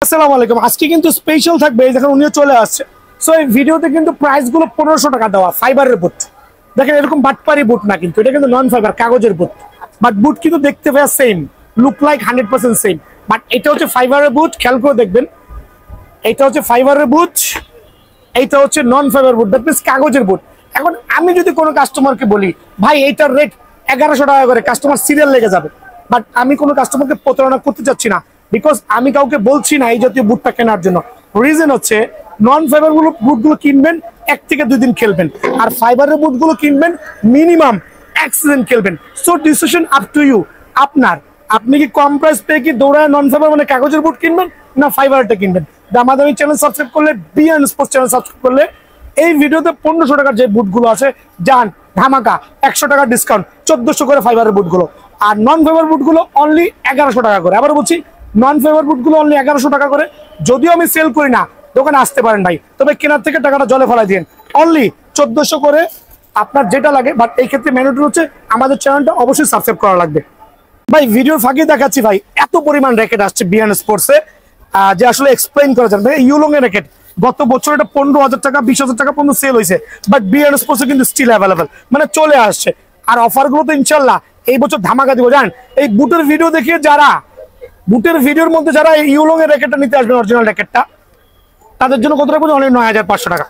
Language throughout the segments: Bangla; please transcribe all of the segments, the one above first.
আসসালামু আলাইকুম। আজকে কিন্তু স্পেশাল থাকবে, দেখেন উনিও চলে আসছে। সো এই ভিডিওতে কিন্তু প্রাইস গুলো 1500 টাকা দেওয়া, ফাইবারের বুট। দেখেন এরকম বাটপারি বুট না, কিন্তু এটা কিন্তু নন ফাইবার, কাগজের বুট। বাট বুট কিন্তু দেখতে পাওয়া same, look like 100% same. But এটা হচ্ছে ফাইবারের বুট, খেয়াল করে দেখবেন। এটা হচ্ছে ফাইবারের বুট, এইটা হচ্ছে নন ফাইবার বুট, দ্যাট মিন্স কাগজের বুট। এখন আমি যদি কোনো কাস্টমারকে বলি ভাই এইটার রেট 1100 টাকা করে, কাস্টমার সিরিয়াল লেগে যাবে। বাট আমি কোনো কাস্টমারকে প্রতারণা করতে চাচ্ছি না, বিকজ আমি কাউকে বলছি না এই জাতীয় বুটটা কেনার জন্য। রিজন হচ্ছে নন ফাইবার বুটগুলো কিনবেন 1 থেকে 2 দিন খেলবেন, আর ফাইবারের বুটগুলো কিনবেন মিনিমাম 1 সিজন খেলবেন। So decision up to you, আপনার। আপনি কি কম প্রাইস পেয়ে কি দৌড়ায় নন ফাইবার মানে কাগজের বুট কিনবেন, না ফাইবারটা কিনবেন? দামাদামি চ্যানেল সাবস্ক্রাইব করলে, বিএন স্পোর্টস চ্যানেল সাবস্ক্রাইব করলে এই ভিডিওতে 1500 টাকার যে বুটগুলো আছে যান ধামাকা 100 টাকা ডিসকাউন্ট, 1400 করে ফাইবারের বুটগুলো। আর নন ফাইবার বুটগুলো অনলি 1100 টাকা করে। আবার বলছি, নন ফাইবার বুটগুলো অনলি 1100 টাকা করে। যদিও আমি সেল করি না, দোকানে আসতে পারেন ভাই, তবে কেনার থেকে টাকাটা জলে ফেলাই দিন। অনলি 1400 করে আপনার যেটা লাগে। বাট এই ক্ষেত্রে ম্যান্ডেটরি হচ্ছে আমাদের চ্যানেলটা অবশ্যই সাবস্ক্রাইব করা লাগবে। ভাই ভিডিওর ফাঁকে দেখাচ্ছি ভাই, এত পরিমাণ র্যাকেট আসছে বিএন স্পোর্টসে যে আসলে এক্সপ্লেইন করা যাবে। ইউলং এর র্যাকেট গত বছর এটা 15,000 টাকা 20,000 টাকা পর্যন্ত সেল হয়েছে, বাট বিএন স্পোর্টসে কিন্তু স্টিল অ্যাভেলেবল, মানে চলে আসছে। আর অফার গুলো তো ইনশাল্লাহ এই বছর ধামাকা দিব। জানেন এই বুটের ভিডিও দেখে যারা, বুটের ভিডিওর মধ্যে যারা এই ইউলং এর র্যাকেটটা নিতে আসবেন, অরিজিনাল র্যাকেটটা, তাদের জন্য কত টাকা পড়বে? অনেক 9,500 টাকা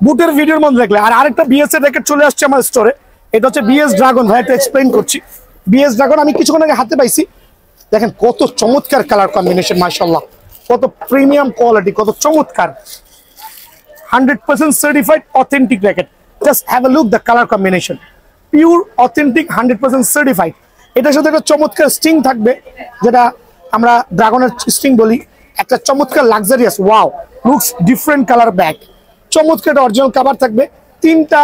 বুটের ভিডিওর মধ্যে দেখলে। আর আরেকটা বিএস এর র্যাকেট চলে আসছে আমার স্টোরে, এটা হচ্ছে বিএস ড্রাগন। ভাই একটা এক্সপ্লেইন করছি। বিএস ড্রাগন আমি কিছুক্ষণ আগে হাতে পাইছি, দেখেন কত চমৎকার কালার কম্বিনেশন, মাশাআল্লাহ, কত প্রিমিয়াম কোয়ালিটি, কত চমৎকার। 100% certified authentic racket. Just have a look the colour combination, pure authentic 100% certified. এটার সাথে একটা চমৎকার স্টিং থাকবে, যেটা আমরা ড্রাগনের স্টিং বলি। একটা চমৎকার luxurious, wow, looks different colour bag. চমৎকার একটা অরিজিনাল কভার থাকবে, 3টা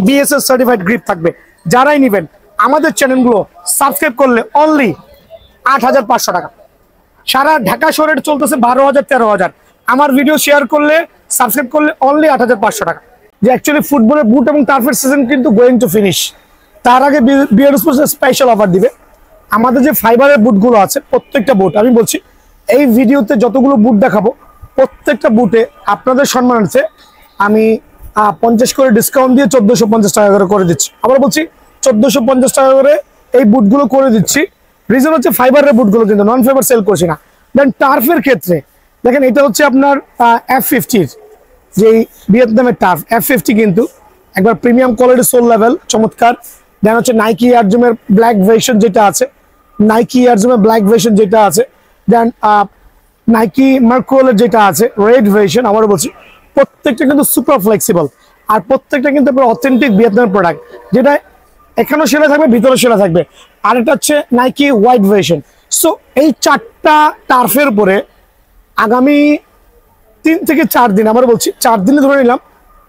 বিএসএস সার্টিফাইড গ্রিপ থাকবে। যারাই নেবেন আমাদের চ্যানেলগুলো সাবস্ক্রাইব করলে অনলি 8,500 টাকা। সারা ঢাকা শহরে চলতেছে 12,000 13,000। আমার ভিডিও শেয়ার করলে, সাবস্ক্রাইব করলে অনলি 8,500 টাকা। যে অ্যাকচুয়ালি ফুটবলের বুট এবং টার্ফের সিজন কিন্তু গোয়িং টু ফিনিশ। তার আগে বিয়ার স্পোর্টস স্পেশাল অফার দিবে। আমাদের যে ফাইবারের বুটগুলো আছে, প্রত্যেকটা বুট আমি বলছি এই ভিডিওতে যতগুলো বুট দেখাবো, প্রত্যেকটা বুটে আপনাদের সম্মানার্থে আমি 50 করে ডিসকাউন্ট দিয়ে 1450 টাকা করে দিচ্ছি। আবার বলছি 1450 টাকা করে এই বুটগুলো করে দিচ্ছি। রিজন হচ্ছে ফাইবারের বুটগুলো কিন্তু নন ফাইবার সেল করছি না। দেন টার্ফের ক্ষেত্রে দেখেন, এটা হচ্ছে আপনার F50 যে ভিয়েতনামের টার্ফ F50, কিন্তু একবার প্রিমিয়াম কোয়ালিটি, সোল লেভেল, চমৎকার। দেন হচ্ছে নাইকি এয়ারজুমের ব্ল্যাক ভার্সন যেটা আছে, নাইকি এয়ারজুমের ব্ল্যাক ভার্সন যেটা আছে। দেন নাইকি মার্কোলের যেটা আছে রেড ভার্সন। আবার বলছি প্রত্যেকটা কিন্তু সুপার ফ্লেক্সিবল, আর প্রত্যেকটা কিন্তু আপনার অথেন্টিক ভিয়েতনামের প্রোডাক্ট, যেটা এখানেও সেলা থাকবে, ভিতরে সেলা থাকবে। আর এটা হচ্ছে নাইকি হোয়াইট ভার্সন। সো এই 4টা টার্ফের উপরে আগামী 3 থেকে 4 দিন, আবার বলছি 4 দিনে ধরে নিলাম,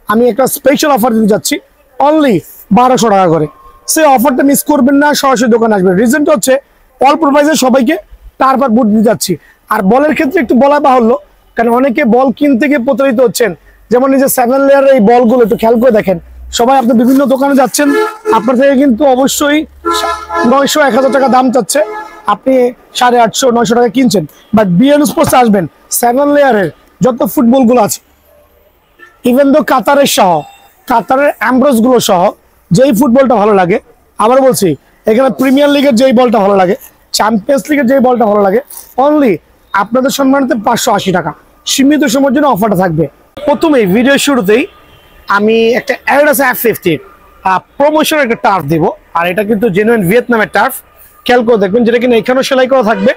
আমি একটা স্পেশাল অফার দিতে যাচ্ছি অনলি 1200 টাকা করে। সেই অফারটা মিস করবেন না, সরাসরি দোকানে আসবেন। রিজনটা হচ্ছে অল্প প্রাইসে সবাইকে টার্ফ আর বুট দিতে যাচ্ছি। আর বলের ক্ষেত্রে একটু বলা বাহুল্য, কারণ অনেকে বল কিনতে গিয়ে প্রতারিত হচ্ছেন। যেমন এই যে 7 লেয়ারের এই বলগুলো একটু খেয়াল করে দেখেন। সবাই আপনি বিভিন্ন দোকানে যাচ্ছেন, আপনার থেকে কিন্তু অবশ্যই 900-1000 টাকা দাম চাচ্ছে, আপনি 850-900 টাকা কিনছেন। বাট বিএন স্পোর্টস আসবেন, 7 লেয়ারের যত ফুটবল গুলো আছে, ইভেন দো কাতারের সহ, কাতারের অ্যাম্ব্রোস গুলো সহ, যেই ফুটবলটা ভালো লাগে। আবার বলছি এখানে প্রিমিয়ার লিগের যেই বলটা ভালো লাগে, চ্যাম্পিয়ন্স লিগের যেই বলটা ভালো লাগে, অনলি আপনাদের সম্মানিত 580 টাকা। সীমিত সময়ের জন্য অফারটা থাকবে। প্রথমেই ভিডিও শুরুতেই আমি একটা অ্যাডিডাস F50 প্রমোশন একটা টার্ফ দিব। আর এটা কিন্তু জেনুইন ভিয়েতনামের টার্ফ, খেয়াল করে দেখবেন, যেটা কিনা এখানেও সেলাই করা থাকবে,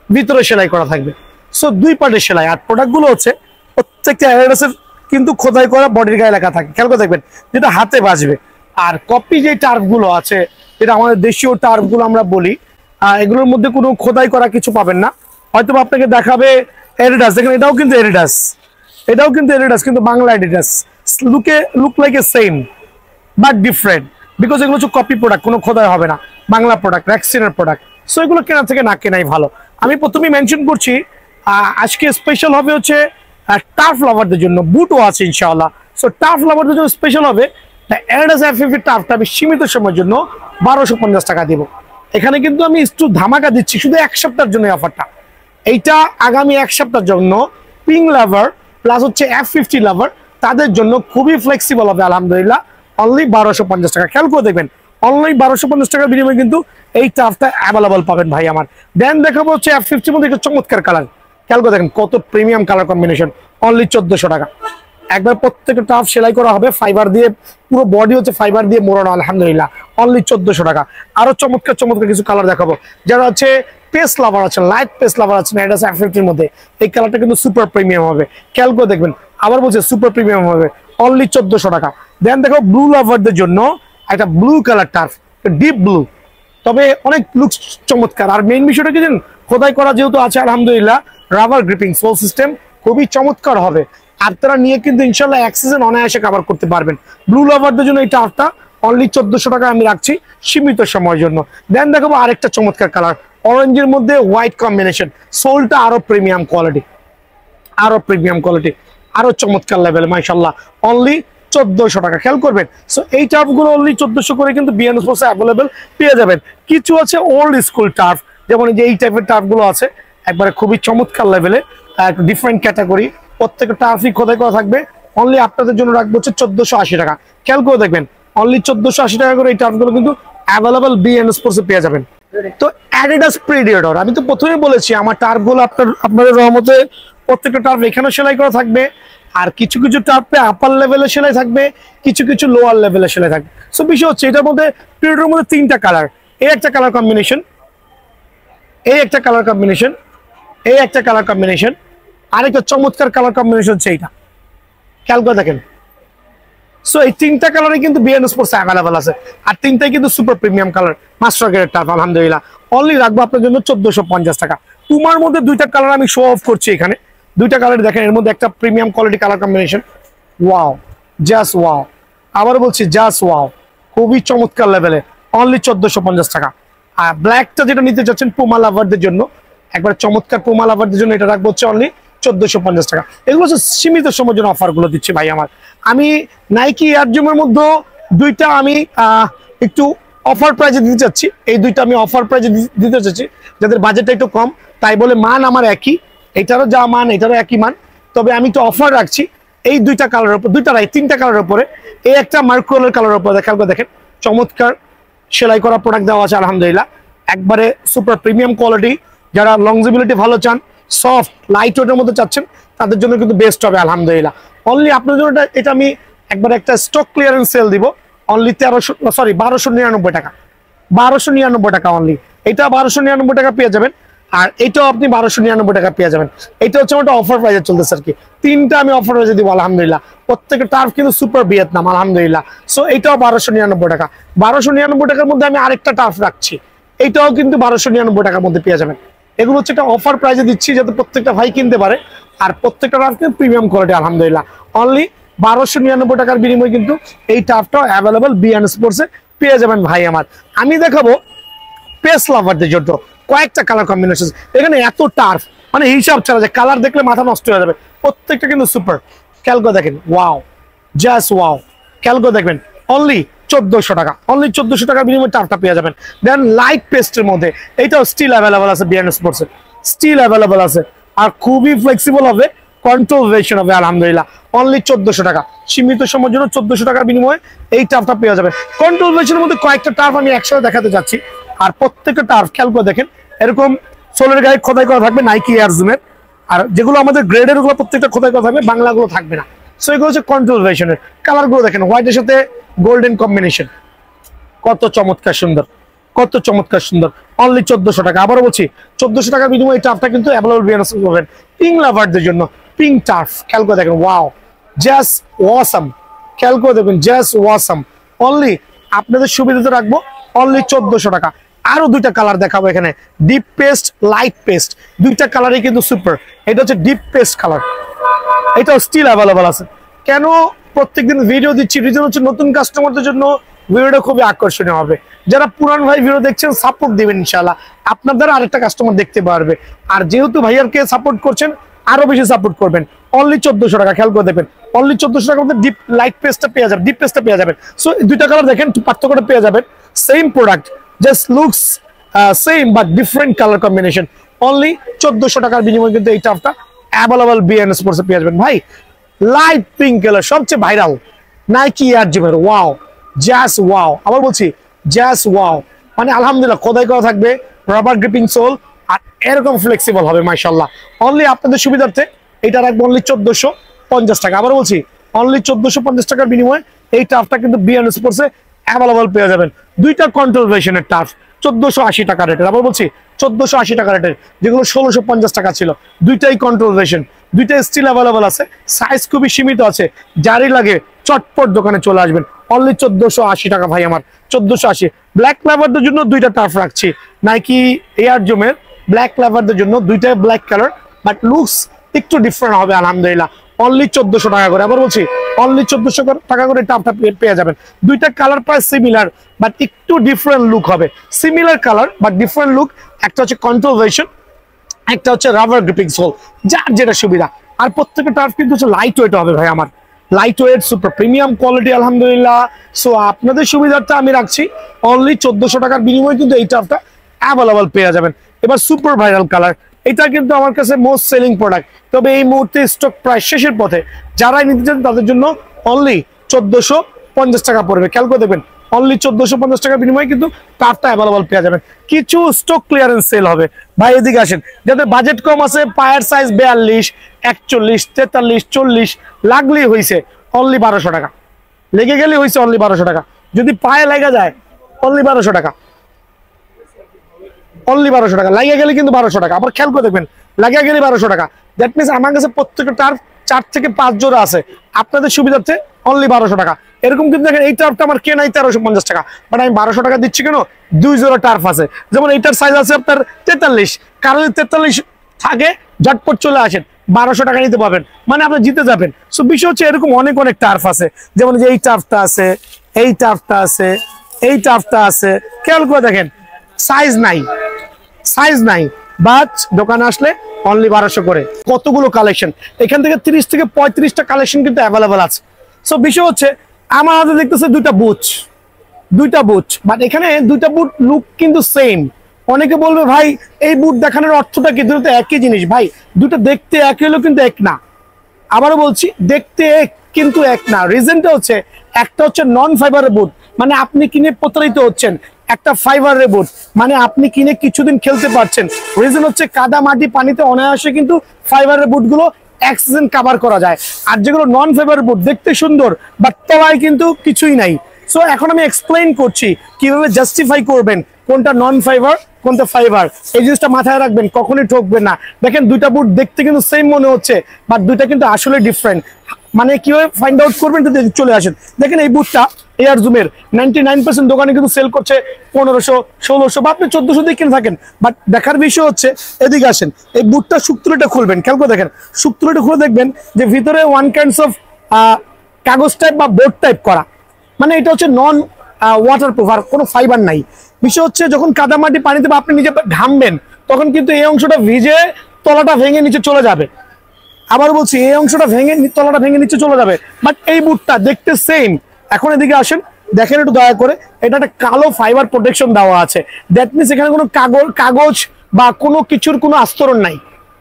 ভিতরে সেলাই করা থাকবে। সো 2 পার্টের সেলাই। আর প্রোডাক্টগুলো হচ্ছে প্রত্যেকটা অ্যাডিডাসের কিন্তু খোদাই করা বডির গায়ে লেখা থাকে, খেয়াল করে দেখবেন, যেটা হাতে বাজবে। আর কপি যে টার্ফগুলো আছে, যেটা আমাদের দেশীয় টার্ফগুলো আমরা বলি, এগুলোর মধ্যে কোনো খোদাই করা কিছু পাবেন না। হয়তো আপনাকে দেখাবে অ্যাডিডাস, দেখেন এটাও কিন্তু অ্যাডিডাস, এটাও কিন্তু অ্যাডিডাস, কিন্তু Bangla Adidas. Look like a same but different, because এগুলো হচ্ছে কপি প্রোডাক্ট, কোনো খোদাই হবে না, বাংলা প্রোডাক্ট, র্যাক্সিনের প্রোডাক্ট। সো এগুলো কেনা থেকে না কেনাই ভালো। আমি প্রথমেই মেনশন করছি আজকে স্পেশাল হবে হচ্ছে টার্ফ লাভারদের জন্য, বুটও আছে ইনশাআল্লাহ। সো টার্ফ লাভারদের জন্য স্পেশাল হবে অ্যাডিডাস F50 টার্ফটা আমি সীমিত সময়ের জন্য 1250 টাকা দিব। এখানে কিন্তু আমি একটু ধামাকা দিচ্ছি, শুধু 1 সপ্তাহের জন্য অফারটা। এইটা আগামী এক সপ্তাহের জন্য পিঙ্ক লাভার প্লাস হচ্ছে F50 লাভার তাদের জন্য খুবই ফ্লেক্সিবল হবে আলহামদুলিল্লাহ। অনলি 1250 টাকা। খেয়াল করে দেখবেন অনলি 1250 টাকার বিনিময়ে কিন্তু এই টাফটা অ্যাভেলেবল পাবেন ভাই আমার। দেন দেখাবো হচ্ছে F50 মধ্যে একটা চমৎকার কালার। খেয়াল করে দেখেন কত প্রিমিয়াম কালার কম্বিনেশন, অনলি 1400 টাকা। একবার প্রত্যেকটা টাফ সেলাই করা হবে ফাইবার দিয়ে, পুরো বডি হচ্ছে ফাইবার দিয়ে মোড়ানো আলহামদুলিল্লাহ, অনলি 1400 টাকা। আরো চমৎকার চমৎকার কিছু কালার দেখাবো। যারা হচ্ছে পেস্ট লাভার আছেন, লাইট পেস্ট লাভার আছেন, এটা হচ্ছে F50 মধ্যে এই কালারটা কিন্তু সুপার প্রিমিয়াম হবে। খেয়াল করে দেখবেন আবার বলছে সুপার প্রিমিয়াম হবে, অনলি 1400 টাকা। দেন দেখো ব্লু লাভারদের জন্য একটা blue colour turf, deep blue, তবে অনেক লুকস চমৎকার। আর মেইন বিষয়টা কি জানেন, খোদাই করা যেহেতু আছে আলহামদুলিল্লাহ, রাবার গ্রিপিং সোল সিস্টেম খুবই চমৎকার হবে। আপনারা নিয়ে কিন্তু ইনশাল্লাহ এক সিজন অনায়াসে কভার করতে পারবেন। ব্লু লাভারদের জন্য এই টার্ফটা অনলি 1400 টাকা আমি রাখছি সীমিত সময়ের জন্য। দেন দেখাবো আরেকটা চমৎকার কালার, অরেঞ্জের মধ্যে হোয়াইট কম্বিনেশন, সোলটা আরো প্রিমিয়াম কোয়ালিটি, আরো প্রিমিয়াম কোয়ালিটি, আরো চমৎকার লেভেল মাশাআল্লাহ, অনলি 1400 টাকা। খেয়াল করবেন সো এই টার্ফ গুলো অনলি 1400 করে কিন্তু বিএন স্পোর্টসে অ্যাভেলেবেল পেয়ে যাবেন। কিছু আছে ওল্ড স্কুল টার্ফ, যেমন যে এই টাইপের টার্ফ গুলো আছে একবারে খুবই চমৎকার লেভেলে, ডিফারেন্ট ক্যাটাগরি, প্রত্যেকটা টার্ফই খোদাই করা থাকবে। অনলি আপনাদের জন্য রাখবো হচ্ছে 1480 টাকা। খেয়াল করে দেখবেন অনলি 1480 টাকা করে এই টার্ফ গুলো কিন্তু অ্যাভেলেবেল বিএন স্পোর্টসে পেয়ে যাবেন। তো অ্যাডিডাস প্রেডিয়েটর, আমি তো প্রথমেই বলেছি আমার টার্ফ গুলো আপনাদের রহমতে প্রত্যেকটা টার্ফ এখানেও সেলাই করা থাকবে, আর কিছু কিছু টার্ফে আপার লেভেলে সেলাই থাকবে, কিছু কিছু লোয়ার লেভেলে সেলাই থাকবে। সো বিষয় হচ্ছে এটার মধ্যে প্রেডিয়েটরের মধ্যে তিনটা কালার, এই একটা কালার কম্বিনেশন, এই একটা কালার কম্বিনেশন, এই একটা কালার কম্বিনেশন, আরেকটা চমৎকার কালার কম্বিনেশন হচ্ছে এইটা। খেয়াল করে দেখেন সো এই তিনটা কালারে কিন্তু বিএন স্পোর্টস অ্যাভেলেবল আছে, আর তিনটাই কিন্তু super premium colour, master grade turf আলহামদুলিল্লাহ। অনলি রাখবো আপনার জন্য 1450 টাকা। পুমার মধ্যে দুইটা কালার আমি শো অফ করছি এখানে, দুইটা কালার দেখেন, এর মধ্যে একটা premium quality colour combination, wow, just wow, আবার বলছি জাস্ট ওয়াও, খুবই চমৎকার লেভেলে, অনলি 1450 টাকা। আর ব্ল্যাকটা যেটা নিতে চাচ্ছেন পুমা লাভারদের জন্য, একবার চমৎকার পুমা লাভারদের জন্য এটা রাখবো হচ্ছে অনলি 1450 টাকা। এগুলো হচ্ছে সীমিত সময়ের জন্য অফার গুলো দিচ্ছি ভাই আমার। আমি নাইকি এয়ার জুমের মধ্যে দুইটা আমি একটু অফার প্রাইজে দিতে চাচ্ছি, এই দুইটা আমি অফার প্রাইজে দিতে চাচ্ছি যাদের বাজেটটা একটু কম, তাই বলে মান আমার একই, এটারও যা মান এটারও একই মান, তবে আমি একটু অফার রাখছি এই দুইটা কালারের উপর, দুইটা রাই তিনটা কালারের উপরে। এই একটা মার্কুয়ালের কালারের উপর খেয়াল করে দেখেন চমৎকার সেলাই করা প্রোডাক্ট দেওয়া আছে আলহামদুলিল্লাহ, একবারে সুপার প্রিমিয়াম কোয়ালিটি। যারা লংজিবিলিটি ভালো চান, সফট লাইট ওয়েটের মধ্যে চাচ্ছেন, তাদের জন্য কিন্তু বেস্ট হবে আলহামদুলিল্লাহ। অনলি আপনার জন্য এটা আমি একবার একটা স্টক ক্লিয়ারেন্স সেল দিব, অনলি 1299 টাকা, 1299 টাকা অনলি। এটা 1299 টাকা পেয়ে যাবেন, আর এটাও আপনি 1299 টাকা পেয়ে যাবেন। এটা হচ্ছে একটা অফার প্রাইজে চলতেছে আর কি, তিনটা আমি অফার প্রাইজে দিব আলহামদুলিল্লাহ। প্রত্যেকটা টার্ফ কিন্তু সুপার ভিয়েতনাম আলহামদুলিল্লাহ। সো এটাও 1299 টাকা। 1299 টাকার মধ্যে আমি আরেকটা টার্ফ রাখছি, এইটাও কিন্তু 1299 টাকার মধ্যে পেয়ে যাবেন। এগুলো হচ্ছে একটা অফার প্রাইজে দিচ্ছি যাতে প্রত্যেকটা ভাই কিনতে পারে, আর প্রত্যেকটা টার্ফ কিন্তু প্রিমিয়াম কোয়ালিটি আলহামদুলিল্লাহ। অনলি 1299 টাকার বিনিময়ে কিন্তু এই টার্ফটাও অ্যাভেলেবল বিএন স্পোর্টসে পেয়ে যাবেন ভাই আমার। আমি দেখাবো পেস লাভারদের জন্য কয়েকটা কালার কম্বিনেশন, এখানে এত টার্ফ মানে হিসাব ছাড়া যায়, কালার দেখলে মাথা নষ্ট হয়ে যাবে, প্রত্যেকটা কিন্তু সুপার। খেয়াল করে দেখেন ওয়াও, জাস্ট ওয়াও, খেয়াল করে দেখবেন অনলি 1400 টাকা, অনলি 1400 টাকার বিনিময়ে টার্ফটা পেয়ে যাবেন। দেন লাইট পেস্টের মধ্যে এইটাও স্টিল অ্যাভেলেবল আছে বিএন স্পোর্টসে, স্টিল অ্যাভেলেবল আছে, আর খুবই ফ্লেক্সিবল হবে, কন্ট্রোল ভেরিয়েশন হবে আলহামদুলিল্লাহ। অনলি 1400 টাকা, সীমিত সময়ের জন্য 1400 টাকার বিনিময়ে এই টার্ফটা পেয়ে যাবে। কন্ট্রোল ভেরিয়েশনের মধ্যে কয়েকটা টার্ফ আমি একসাথে দেখাতে যাচ্ছি, আর প্রত্যেকটা টার্ফ খেয়াল করে দেখেন এরকম সোলের গায়ে খোদাই করা থাকবে নাইকি এয়ার জুমের, আর যেগুলো আমাদের গ্রেডের গুলো প্রত্যেকটা খোদাই করা থাকবে, বাংলাগুলো থাকবে না। সো এগুলো হচ্ছে কন্ট্রোল ভেরিয়েশনের কালার গুলো দেখেন, হোয়াইটের সাথে গোল্ডেন কম্বিনেশন, কত চমৎকার সুন্দর, কত চমৎকার সুন্দর, অনলি 1400 টাকা। আবারও বলছি 1400 টাকার বিনিময়ে এই টার্ফটা কিন্তু অ্যাভেলেবল পাবেন পিঙ্ক লাভারদের জন্য। পিঙ্ক টার্ফ খেয়াল করে দেখেন ওয়াও, জাস্ট ওয়াসাম, খেয়াল করে দেখবেন জাস্ট ওয়াসাম। অনলি আপনাদের সুবিধাতে রাখবো অনলি 1400 টাকা। আরো দুইটা কালার দেখাবো এখানে, ডিপ পেস্ট, লাইট পেস্ট, দুইটা কালারই কিন্তু সুপার। এটা হচ্ছে ডিপ পেস্ট কালার, এটাও স্টিল অ্যাভেলেবল আছে। কেন প্রত্যেকদিন ভিডিও দিচ্ছি, রিজন হচ্ছে নতুন কাস্টমারদের জন্য ভিডিওটা খুবই আকর্ষণীয় হবে। যারা পুরান ভাই ভিডিও দেখছেন সাপোর্ট দিবেন ইনশাআল্লাহ, আপনার দ্বারা আরেকটা কাস্টমার দেখতে পারবে। আর যেহেতু ভাইয়ারকে সাপোর্ট করছেন আরো বেশি সাপোর্ট করবেন। অনলি 1400 টাকা, খেয়াল করে দেখবেন অনলি 1400 টাকার মধ্যে ডিপ লাইট পেস্টটা পেয়ে যাবেন, ডিপ পেস্টটা পেয়ে যাবেন। সো দুইটা কালার দেখেন পার্থক্যটা পেয়ে যাবেন, same product, just looks same but different colour combination. Only 1400 টাকার বিনিময়ে কিন্তু এই টাফটা অ্যাভেলেবল বিএন স্পোর্টসে পেয়ে যাবেন ভাই। লাইট পিঙ্ক কালার, সবচেয়ে ভাইরাল নাইকি এয়ার জিমের, ওয়াও জাস্ট ওয়াও, আবার বলছি জাস্ট ওয়াও, মানে আলহামদুলিল্লাহ খোদাই করা থাকবে, রাবার গ্রিপিং সোল, আর এরকম ফ্লেক্সিবল হবে মাশাআল্লাহ। অনলি আপনাদের সুবিধার্থে এটা রাখবো অনলি 1450 টাকা। আবার বলছি অনলি 1450 টাকার বিনিময়ে এই টাফটা কিন্তু বিএন স্পোর্টসে অ্যাভেলেবল পেয়ে যাবেন। দুইটা কন্ট্রোল ভার্সনের টাফ 1480 টাকা রেটের, আবার বলছি 1480 টাকা রেটের, যেগুলো 1650 টাকা ছিল, দুইটাই কন্ট্রোল ভার্সন, দুইটাই স্টিল অ্যাভেলেবল আছে, সাইজ খুবই সীমিত আছে, যারই লাগে চটপট দোকানে চলে আসবেন। অনলি 1480 টাকা ভাই আমার, 1480। ব্ল্যাক লেভারদের জন্য দুইটা টাফ রাখছি, নাইকি এয়ার জুমের ব্ল্যাক লেভারদের জন্য দুইটাই ব্ল্যাক কালার, বাট লুকস একটু ডিফারেন্ট হবে আলহামদুলিল্লাহ। অনলি 1400 টাকা করে, আবার বলছি অনলি 1400 টাকা করে টাফটা পেয়ে যাবেন। দুইটা কালার প্রায় সিমিলার, বাট একটু ডিফারেন্ট লুক হবে, similar colour but different look. একটা হচ্ছে কন্ট্রোল ভার্সন, একটা হচ্ছে রাবার গ্রিপিং সোল, যার যেটা সুবিধা। আর প্রত্যেকটা টার্ফ কিন্তু হচ্ছে লাইট ওয়েট হবে ভাই আমার, light weight super premium quality আলহামদুলিল্লাহ। সো আপনাদের সুবিধার্থে আমি রাখছি অনলি 1400 টাকার বিনিময়ে কিন্তু এই টার্ফটা অ্যাভেলেবল পেয়ে যাবেন। এবার সুপার ভাইরাল কালার, এটা কিন্তু আমার কাছে মোস্ট সেলিং প্রোডাক্ট, তবে এই মুহূর্তে স্টক প্রায় শেষের পথে। যারাই নিতে চান তাদের জন্য অনলি 1450 টাকা পড়বে। খেয়াল করে দেখবেন অনলি 1450 টাকার বিনিময়ে কিন্তু টাফটা অ্যাভেলেবল পেয়ে যাবেন। কিছু স্টক ক্লিয়ারেন্স সেল হবে ভাই, এদিকে আসেন। যাদের বাজেট কম আছে, পায়ের সাইজ 42, 41, 43, 40 লাগলেই হয়েছে অনলি 1200 টাকা, লেগে গেলে হয়েছে অনলি 1200 টাকা। যদি পায়ে লেগে যায় অনলি 1200 টাকা, অনলি 1200 টাকা, লাগিয়ে গেলে কিন্তু 1200 টাকা। আবার খেয়াল করে দেখবেন লাগিয়ে গেলে 1200 টাকা, দ্যাট মিনস আমার কাছে প্রত্যেকটা টার্ফ 4 থেকে 5 জোড়া আছে, আপনাদের সুবিধার্থে অনলি 1200 টাকা। এরকম কিন্তু দেখেন এই টার্ফটা আমার কেনাই 1350 টাকা, বাট আমি 1200 টাকা দিচ্ছি কেন? 2 জোড়া টার্ফ আছে, যেমন এইটার সাইজ আছে আপনার 43, কারণ 43 থাকে ঝটপট চলে আসেন 1200 টাকা নিতে পারবেন, মানে আপনি জিতে যাবেন। সো বিষয় হচ্ছে এরকম অনেক অনেক টার্ফ আছে, যেমন যে এই টার্ফটা আছে, এই টার্ফটা আছে, এই টার্ফটা আছে, খেয়াল করে দেখেন সাইজ নাই, সাইজ নাই, বাট দোকানে আসলে অনলি 1200 করে। কতগুলো কালেকশন, এখান থেকে 30 থেকে 35টা কালেকশন কিন্তু অ্যাভেলেবল আছে। সো বিষয় হচ্ছে আমার হাতে দেখতেছে দুইটা বুট, বাট এখানে দুইটা বুট লুক কিন্তু সেম। অনেকে বলবে ভাই এই বুট দেখানোর অর্থটা কি? দুটো একই জিনিস ভাই, দুটো দেখতে এক হলেও কিন্তু এক না। আবারও বলছি দেখতে এক কিন্তু এক না। রিজনটা হচ্ছে একটা হচ্ছে নন ফাইবারের বুট, মানে আপনি কিনে প্রতারিত হচ্ছেন, একটা ফাইবারের বুট মানে আপনি কিনে কিছুদিন খেলতে পারছেন। রিজন হচ্ছে কাদা মাটি পানিতে অনায়াসে কিন্তু ফাইবারের বুটগুলো এক সিজন কভার করা যায়, আর যেগুলো নন ফাইবারের বুট দেখতে সুন্দর বাট তলায় কিন্তু কিছুই নাই। সো এখন আমি এক্সপ্লেইন করছি কিভাবে জাস্টিফাই করবেন কোনটা নন ফাইবার কোনটা ফাইবার, এই জিনিসটা মাথায় রাখবেন, কখনোই ঠকবেন না। দেখেন দুইটা বুট দেখতে কিন্তু সেম মনে হচ্ছে, বাট দুইটা কিন্তু আসলে ডিফারেন্ট। মানে কিভাবে ফাইন্ড আউট করবেন যদি চলে আসেন। দেখেন এই বুটটা এয়ার জুমের 99% দোকানে কিন্তু সেল করছে 1500, 1600 বা আপনি 1400 দিয়ে কিনে থাকেন, বাট দেখার বিষয় হচ্ছে এদিকে আসেন, এই বুটটা শুকতুলিটা খুলবেন, খেয়াল করে দেখেন শুকতুলিটা খুলে দেখবেন যে ভিতরে ওয়ান কাইন্ডস অফ কাগজ টাইপ বা বোর্ড টাইপ করা, মানে এটা হচ্ছে নন ওয়াটারপ্রুফ, আর কোনো ফাইবার নাই। বিষয় হচ্ছে যখন কাদামাটি পানিতে বা আপনি নিজে ঘামবেন তখন কিন্তু এই অংশটা ভিজে তলাটা ভেঙে নিচে চলে যাবে। আবার বলছি এই অংশটা ভেঙে তলাটা ভেঙে নিচে চলে যাবে, বাট এই বুটটা দেখতে সেম। এখন এদিকে আসেন, দেখেন একটু দয়া করে, এটা একটা কালো ফাইবার প্রোটেকশন দেওয়া আছে, দ্যাট মিনস এখানে কোনো কাগজ বা কোনো কিছুর কোনো আস্তরণ নাই।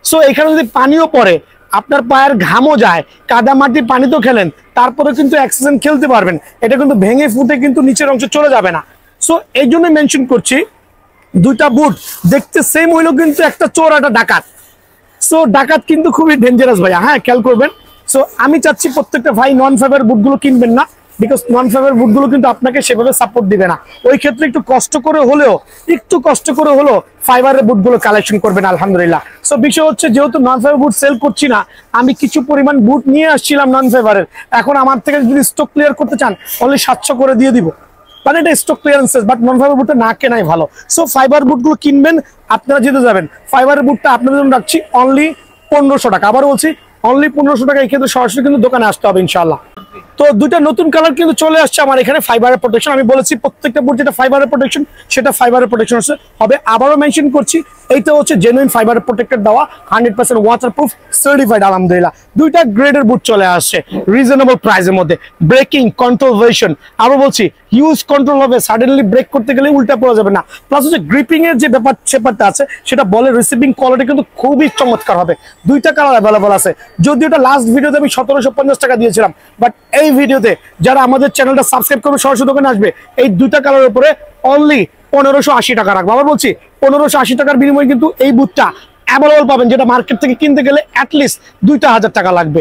সো এখানে যদি পানিও পড়ে, আপনার পায়ের ঘামও যায়, কাদা মাটি পানিতেও খেলেন, তারপরে কিন্তু এক সিজন খেলতে পারবেন, এটা কিন্তু ভেঙে ফুটে কিন্তু নিচের অংশ চলে যাবে না। সো এই জন্য মেনশন করছি দুইটা বুট দেখতে সেম হইলেও কিন্তু একটা চোর একটা ডাকাত। সো ডাকাত কিন্তু খুবই ডেঞ্জারাস ভাইয়া, হ্যাঁ খেয়াল করবেন। সো আমি চাচ্ছি প্রত্যেকটা ভাই নন ফাইবার বুটগুলো কিনবেন না, বিকজ নন ফাইবার বুটগুলো কিন্তু আপনাকে সেভাবে সাপোর্ট দিবে না। ওই ক্ষেত্রে একটু কষ্ট করে হলেও ফাইবারের বুটগুলো কালেকশন করবেন আলহামদুলিল্লাহ। সো বিষয় হচ্ছে যেহেতু নন ফাইবার বুট সেল করছি না, আমি কিছু পরিমাণ বুট নিয়ে আসছিলাম নন ফাইবারের, এখন আমার থেকে যদি স্টক ক্লিয়ার করতে চান অনলি 700 করে দিয়ে দিব, মানে এটা স্টক ক্লিয়ারেন্সেস, বাট নন ফাইবার বুটটা না কেনাই ভালো। সো ফাইবার বুটগুলো কিনবেন, আপনারা জিতে যাবেন। ফাইবারের বুটটা আপনাদের জন্য রাখছি অনলি 1500 টাকা, আবার বলছি অনলি 1500 টাকা। এই ক্ষেত্রে সরাসরি কিন্তু দোকানে আসতে হবে ইনশাআল্লাহ। তো দুইটা নতুন কালার কিন্তু চলে আসছে আমার এখানে ফাইবারের প্রোটেকশন। আমি বলেছি প্রত্যেকটা বুট যেটা ফাইবারের প্রোটেকশন সেটা ফাইবারের প্রোটেকশন হবে। আবারও মেনশন করছি, এইটা হচ্ছে জেনুইন ফাইবারের প্রোটেক্টেড দেওয়া, 100% ওয়াটারপ্রুফ সার্টিফাইড আলহামদুলিল্লাহ। দুইটা গ্রেডের বুট চলে আসছে রিজনেবল প্রাইসের মধ্যে। ব্রেকিং কন্ট্রোল ভার্সন, আরো বলছি হিউজ কন্ট্রোল হবে, সাডেনলি ব্রেক করতে গেলে উল্টা পড়া যাবে না। প্লাস হচ্ছে গ্রিপিং এর যে ব্যাপারটা আছে সেটা বলের রিসিভিং কোয়ালিটি কিন্তু খুবই চমৎকার হবে। দুইটা কালার অ্যাভেলেবল আছে, যদিও এটা লাস্ট ভিডিওতে আমি 1750 টাকা দিয়েছিলাম, বাট এই ভিডিওতে যারা আমাদের চ্যানেলটা সাবস্ক্রাইব করবে সরাসরি দোকানে আসবে, এই দুইটা কালারের উপরে অনলি 1580 টাকা রাখবো। আবার বলছি 1580 টাকার বিনিময়ে কিন্তু এই বুটটা অ্যাভেলেবল পাবেন, যেটা মার্কেট থেকে কিনতে গেলে অ্যাটলিস্ট 2000 টাকা লাগবে।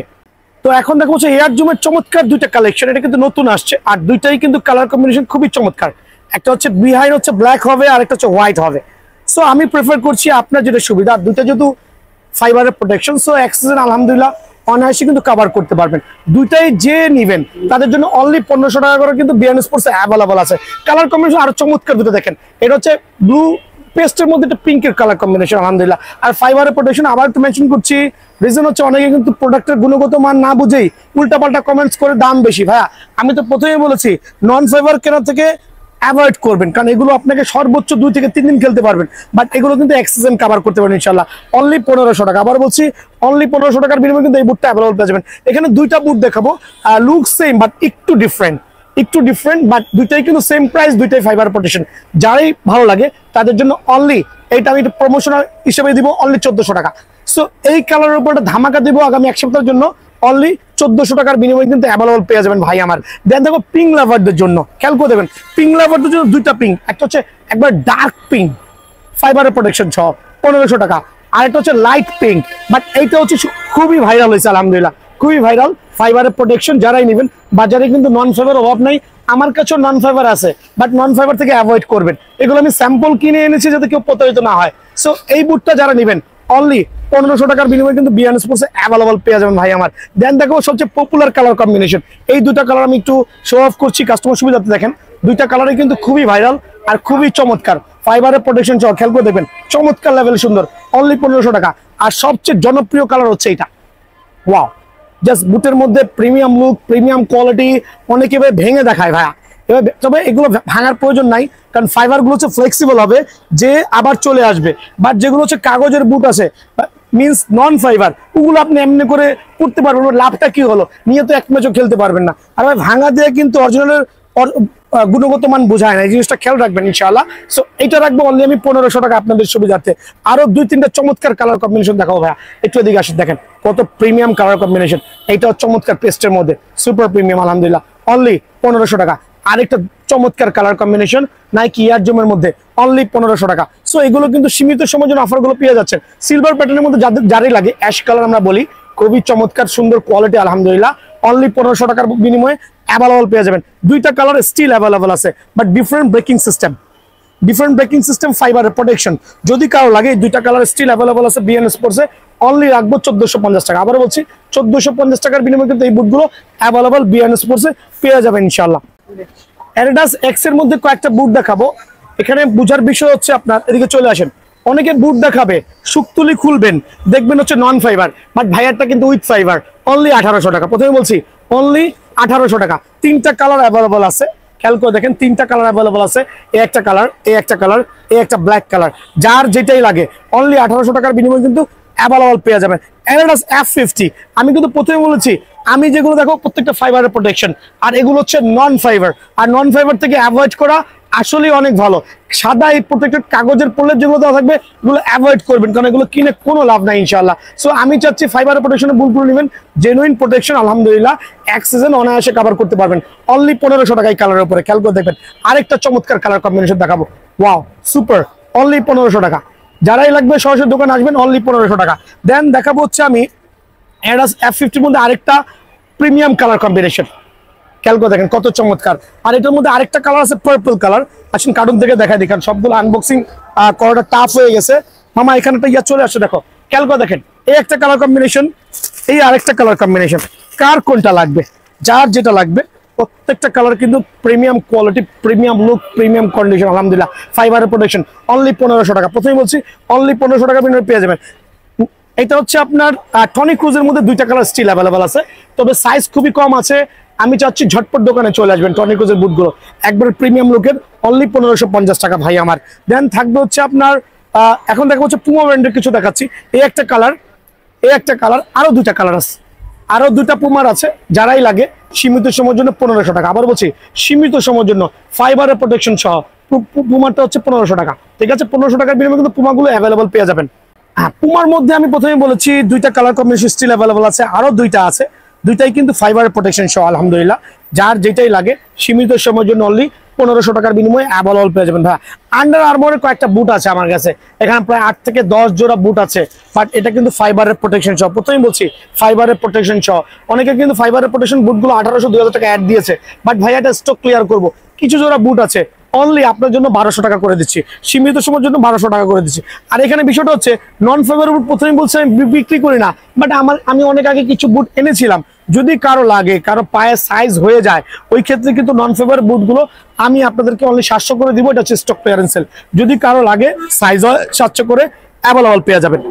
তো এখন দেখো হচ্ছে এয়ার জুমের চমৎকার দুইটা কালেকশন, এটা কিন্তু নতুন আসছে আর দুইটাই কিন্তু কালার কম্বিনেশন খুবই চমৎকার। একটা হচ্ছে বিহাইন্ড হচ্ছে ব্ল্যাক হবে আর একটা হচ্ছে হোয়াইট হবে। সো আমি প্রেফার করছি আপনার যেটা সুবিধা, দুইটা যেহেতু ফাইবারের প্রোটেকশন, সো অ্যাক্সেসন আলহামদুলিল্লাহ অনায়াসে কিন্তু কভার করতে পারবেন। দুইটাই যে নিবেন তাদের জন্য অনলি 1500 টাকা করে কিন্তু বিএন স্পোর্টস অ্যাভেলেবল আছে। কালার কম্বিনেশন আরো চমৎকার দুটো দেখেন, এটা হচ্ছে ব্লু পেস্টের মধ্যে একটা পিঙ্কের কালার কম্বিনেশন আলহামদুলিল্লাহ। আর ফাইবারের প্রোটেকশন আবার একটু মেনশন করছি, রিজন হচ্ছে অনেকে কিন্তু প্রোডাক্টের গুণগত মান না বুঝেই উল্টাপাল্টা কমেন্টস করে দাম বেশি। ভাইয়া আমি তো প্রথমেই বলেছি নন ফাইবার কেনার থেকে অ্যাভয়েড করবেন, কারণ এগুলো আপনাকে সর্বোচ্চ 2 থেকে 3 দিন খেলতে পারবেন, বাট এগুলো কিন্তু এক্সেসেন কভার করতে পারবেন ইনশাআল্লাহ। অনলি 1500 টাকা, আবার বলছি অনলি 1500 টাকার বিনিময়ে কিন্তু এই বুটটা অ্যাভেলেবল পেয়ে যাবেন। এখানে দুইটা বুট দেখাবো, লুক সেম বাট একটু ডিফারেন্ট, বাট দুইটাই কিন্তু সেম প্রাইস, দুইটাই ফাইবার প্রোটেকশন। যারাই ভালো লাগে তাদের জন্য অনলি এইটা আমি প্রমোশনাল হিসেবে দিব অনলি 1400 টাকা। সো এই কালারের উপর একটা ধামাকা দিব আগামী এক সপ্তাহের জন্য, অনলি 1400 টাকার বিনিময়ে কিন্তু অ্যাভেলেবল পেয়ে যাবেন ভাই আমার। দেন দেখো পিঙ্ক লাভারদের জন্য, খেয়াল করে দেবেন পিঙ্ক লাভারদের জন্য দুইটা পিঙ্ক, একটা হচ্ছে একবার ডার্ক পিঙ্ক ফাইবারের প্রোটেকশন সহ 1500 টাকা, আর একটা হচ্ছে লাইট পিঙ্ক, বাট এইটা হচ্ছে খুবই ভাইরাল হয়েছে আলহামদুলিল্লাহ, খুবই ভাইরাল। ফাইবারের প্রোটেকশন যারাই নেবেন, বাজারে কিন্তু নন ফাইবার অভাব নাই, আমার কাছেও নন ফাইবার আছে, বাট নন ফাইবার থেকে অ্যাভয়েড করবেন। এগুলো আমি স্যাম্পল কিনে এনেছি যাতে কেউ প্রতারিত না হয়। সো এই বুটটা যারা নেবেন অনলি 1500 টাকার বিনিময়ে কিন্তু বিএন স্পোর্টস অ্যাভেলেবল পেয়ে যাবেন ভাই আমার। দেন দেখো সবচেয়ে পপুলার কালার কম্বিনেশন, এই দুটা কালার আমি একটু শো অফ করছি কাস্টমার সুবিধাতে। দেখেন দুইটা কালারই কিন্তু খুবই ভাইরাল আর খুবই চমৎকার, ফাইবারের প্রোটেকশন সহ খেয়াল করে দেখবেন চমৎকার লেভেল সুন্দর, অনলি 1500 টাকা। আর সবচেয়ে জনপ্রিয় কালার হচ্ছে এটা, ওয়াও, জাস্ট বুটের মধ্যে প্রিমিয়াম লুক, প্রিমিয়াম কোয়ালিটি, অনেকে ভেঙে দেখায় ভাইয়া, তবে এগুলো ভাঙার প্রয়োজন নাই, কারণ ফাইবার গুলো হচ্ছে ফ্লেক্সিবল হবে, যে আবার চলে আসবে। বাট যেগুলো হচ্ছে কাগজের বুট আছে মিনস নন ফাইবার, ওগুলো আপনি এমনি করে করতে পারবেন, লাভটা কি হলো, নিয়ে তো এক ম্যাচও খেলতে পারবেন না। আর ভাই ভাঙা দিয়ে কিন্তু অরিজিনালের গুণগত মান বোঝায় না, এই জিনিসটা খেয়াল রাখবেন ইনশাআল্লাহ। সো এটা রাখবো অনলি আমি 1500 টাকা আপনাদের সুবিধার্থে। আরো 2-3টা চমৎকার কালার কম্বিনেশন দেখাবো ভাইয়া, একটু এদিকে আসেন, দেখেন কত প্রিমিয়াম কালার কম্বিনেশন। এইটা চমৎকার পেস্টের মধ্যে সুপার প্রিমিয়াম আলহামদুলিল্লাহ, অনলি 1500 টাকা। আরেকটা চমৎকার কালার কম্বিনেশন নাইকি এয়ার জুমের মধ্যে, অনলি 1500 টাকা। সো এগুলো কিন্তু সীমিত সময়ের জন্য অফার গুলো পেয়ে যাচ্ছে। সিলভার প্যাটার্নের মধ্যে যারই লাগে, অ্যাশ কালার আমরা বলি, খুবই চমৎকার সুন্দর কোয়ালিটি আলহামদুলিল্লাহ, অনলি 1500 টাকার বিনিময়ে অ্যাভেলেবল পেয়ে যাবেন। দুইটা কালার স্টিল অ্যাভেলেবল আছে, বাট ডিফারেন্ট ব্রেকিং সিস্টেম ফাইবারের প্রোটেকশন। যদি কারো লাগে এই দুইটা কালার স্টিল অ্যাভেলেবল আছে বিএন স্পোর্টসে, অনলি রাখবো 1450 টাকা। আবার বলছি 1450 টাকার বিনিময়ে কিন্তু এই বুটগুলো অ্যাভেলেবল বিএন স্পোর্টসে পেয়ে যাবেন ইনশাআল্লাহ। অ্যাডিডাস এক্স এর মধ্যে কয়েকটা বুট দেখাবো। এখানে বুঝার বিষয় হচ্ছে আপনার এদিকে চলে আসেন, অনেকে বুট দেখাবে শুকতুলি খুলবেন দেখবেন হচ্ছে নন ফাইবার, বাট ভাইয়ারটা কিন্তু উইথ ফাইবার, অনলি 1800 টাকা। প্রথমে বলছি অনলি 1800 টাকা। তিনটা কালার অ্যাভেলেবল আছে, খেয়াল করে দেখেন তিনটা কালার অ্যাভেলেবল আছে, এ একটা কালার, এ একটা কালার, এ একটা ব্ল্যাক কালার, যার যেটাই লাগে অনলি 1800 টাকার বিনিময়ে কিন্তু অ্যাভেলেবল পেয়ে যাবেন। অ্যাডিডাস F50 আমি কিন্তু প্রথমে বলেছি, আমি যেগুলো দেখো প্রত্যেকটা ফাইবারের প্রোটেকশন, আর এগুলো হচ্ছে নন ফাইবার, আর নন ফাইবার থেকে অ্যাভয়েড করা আসলে অনেক ভালো। সাদা এই প্রোটেক্টেড কাগজের প্রলেপ যেগুলো দেওয়া থাকবে এগুলো অ্যাভয়েড করবেন, কারণ এগুলো কিনে কোনো লাভ নাই ইনশাআল্লাহ। সো আমি চাচ্ছি ফাইবারের প্রোটেকশনের বুটগুলো নেবেন, জেনুইন প্রোটেকশন আলহামদুলিল্লাহ, এক সিজন অনায়াসে কভার করতে পারবেন, অনলি 1500 টাকা এই কালারের উপরে। খেয়াল করে দেখবেন আরেকটা চমৎকার কালার কম্বিনেশন দেখাবো, ওয়াও সুপার, অনলি 1500 টাকা। যারাই লাগবে সরাসরি দোকানে আসবেন, অনলি 1500 টাকা। দেন দেখাবো হচ্ছে আমি অ্যাডিডাস F50 মধ্যে আরেকটা প্রিমিয়াম কালার কম্বিনেশন, খেয়াল করে দেখেন কত চমৎকার। আর এটার মধ্যে আরেকটা কালার আছে পার্পল কালার, আসুন কার্টুন থেকে দেখাই দিই, কারণ সবগুলো আনবক্সিং করাটা টাফ হয়ে গেছে। মামা এখানে একটা ইয়া চলে আসছে, দেখো খেয়াল করে দেখেন, এই একটা কালার কম্বিনেশন, এই আরেকটা কালার কম্বিনেশন, কার কোনটা লাগবে, যার যেটা লাগবে, প্রত্যেকটা কালার কিন্তু premium quality, premium look, premium condition আলহামদুলিল্লাহ, ফাইবারের প্রোটেকশন, অনলি 1500 টাকা। প্রথমেই বলছি অনলি 1500 টাকা বিনিময়ে পেয়ে যাবেন। এটা হচ্ছে আপনার টনি ক্রুজের মধ্যে দুইটা কালার স্টিল অ্যাভেলেবল আছে, তবে সাইজ খুবই কম আছে, আমি চাচ্ছি ঝটপট দোকানে চলে আসবেন টর্নিকোজের বুটগুলো, একবার প্রিমিয়াম লুকের, অনলি 1550 টাকা ভাই আমার। দেন থাকবে হচ্ছে আপনার এখন দেখা হচ্ছে পুমা ব্র্যান্ডের কিছু দেখাচ্ছি। এই একটা কালার, আরো দুইটা কালার আছে, আরো দুটা পুমার আছে, যারাই লাগে সীমিত সময়ের জন্য 1500 টাকা। আবার বলছি সীমিত সময়ের জন্য ফাইবারের প্রোটেকশন সহ পুমারটা হচ্ছে 1500 টাকা, ঠিক আছে? 1500 টাকার বিনিময়ে কিন্তু পুমাগুলো অ্যাভেলেবল পেয়ে যাবেন। হ্যাঁ, পুমার মধ্যে আমি প্রথমে বলেছি দুইটা কালার কম্বিনেশন স্টিল অ্যাভেলেবল আছে, আরো দুইটা আছে, দুইটাই কিন্তু ফাইবারের প্রোটেকশন সহ আলহামদুলিল্লাহ। যার যেটাই লাগে সীমিত সময়ের জন্য অনলি 1500 টাকার বিনিময়ে অ্যাভেলেবল পেয়ে যাবেন। ভাই আন্ডার আর্মোরের কয়েকটা বুট আছে আমার কাছে, এখানে প্রায় 8 থেকে 10 জোড়া বুট আছে, বাট এটা কিন্তু ফাইবারের প্রোটেকশন সহ। প্রথমেই বলছি ফাইবারের প্রোটেকশন সহ। অনেকে কিন্তু ফাইবারের প্রোটেকশন বুটগুলো 1800-2000 টাকা অ্যাড দিয়েছে, বাট ভাই এটা স্টক ক্লিয়ার করবো, কিছু জোড়া বুট আছে অনলি আপনার জন্য 1200 টাকা করে দিচ্ছি, সীমিত সময়ের জন্য 1200 টাকা করে দিচ্ছি। আর এখানে বিষয়টা হচ্ছে নন ফাইবার বুট প্রথমেই বলছি আমি বিক্রি করি না, বাট আমি অনেক আগে কিছু বুট এনেছিলাম, যদি কারো লাগে, কারো পায়ে সাইজ হয়ে যায়, ওই ক্ষেত্রে কিন্তু নন ফাইবার বুটগুলো আমি আপনাদেরকে অনলি 700 করে দিব, এটা হচ্ছে স্টক ক্লিয়ারেন্স সেল। যদি কারো লাগে সাইজ হয় 700 করে অ্যাভেলেবল পেয়ে যাবেন।